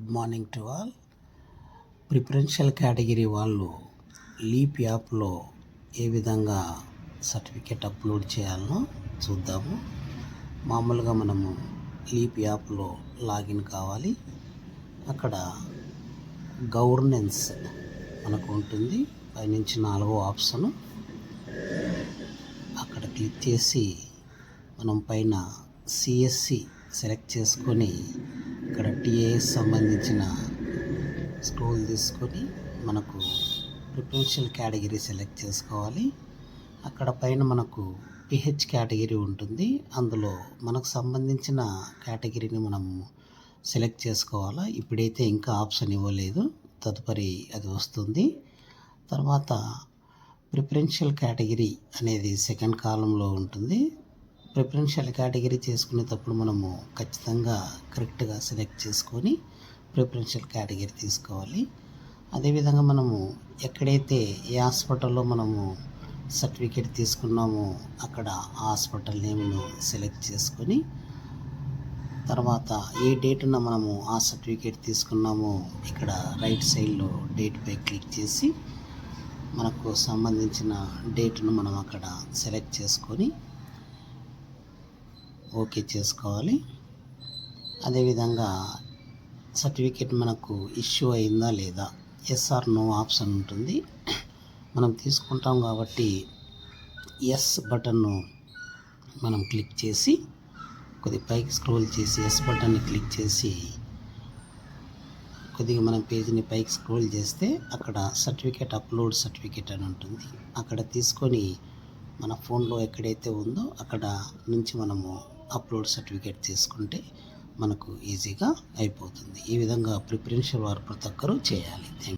Good morning to all. Preferential category వాళ్ళు leap యాప్లో ఏ విధంగా సర్టిఫికేట్ అప్లోడ్ చేయాలనో చూద్దాము. మామూలుగా మనము లీప్ యాప్లో లాగిన్ కావాలి. అక్కడ గవర్నెన్స్ మనకు ఉంటుంది. పైనుంచి 4వ ఆప్షను అక్కడ క్లిక్ చేసి మనం పైన సిఎస్సి సెలెక్ట్ చేసుకొని ఇక్కడ టీఏఎస్ సంబంధించిన స్క్రోల్ తీసుకొని మనకు ప్రిఫరెన్షియల్ కేటగిరీ సెలెక్ట్ చేసుకోవాలి. అక్కడ పైన మనకు పిహెచ్ కేటగిరీ ఉంటుంది. అందులో మనకు సంబంధించిన కేటగిరీని మనము సెలెక్ట్ చేసుకోవాలా. ఇప్పుడైతే ఇంకా ఆప్షన్ ఇవ్వలేదు, తదుపరి అది వస్తుంది. తర్వాత ప్రిఫరెన్షియల్ కేటగిరీ అనేది సెకండ్ కాలంలో ఉంటుంది. ప్రిఫరెన్షియల్ కేటగిరీ చేసుకునేటప్పుడు మనము ఖచ్చితంగా కరెక్ట్గా సెలెక్ట్ చేసుకొని ప్రిఫరెన్షియల్ కేటగిరీ తీసుకోవాలి. అదేవిధంగా మనము ఎక్కడైతే ఏ హాస్పిటల్లో మనము సర్టిఫికేట్ తీసుకున్నామో అక్కడ ఆ హాస్పిటల్ నేమ్ను సెలెక్ట్ చేసుకొని తర్వాత ఏ డేటున మనము ఆ సర్టిఫికేట్ తీసుకున్నామో ఇక్కడ రైట్ సైడ్లో డేట్పై క్లిక్ చేసి మనకు సంబంధించిన డేటును మనం అక్కడ సెలెక్ట్ చేసుకొని ఓకే చేసుకోవాలి. అదేవిధంగా సర్టిఫికేట్ మనకు ఇష్యూ అయిందా లేదా, ఎస్ ఆర్ నో ఆప్షన్ ఉంటుంది. మనం తీసుకుంటాం కాబట్టి ఎస్ బటన్ను మనం క్లిక్ చేసి కొద్దిగా పైకి స్క్రోల్ చేసి ఎస్ బటన్ని క్లిక్ చేసి కొద్దిగా మనం పేజీని పైకి స్క్రోల్ చేస్తే అక్కడ సర్టిఫికేట్ అప్లోడ్ సర్టిఫికేట్ అని ఉంటుంది. అక్కడ తీసుకొని మన ఫోన్లో ఎక్కడైతే ఉందో అక్కడ నుంచి మనము అప్లోడ్ సర్టిఫికేట్ తీసుకుంటే మనకు ఈజీగా అయిపోతుంది. ఈ విధంగా ప్రిఫరెన్షియల్ వారు ప్రతి ఒక్కరూ చేయాలి. Thank you.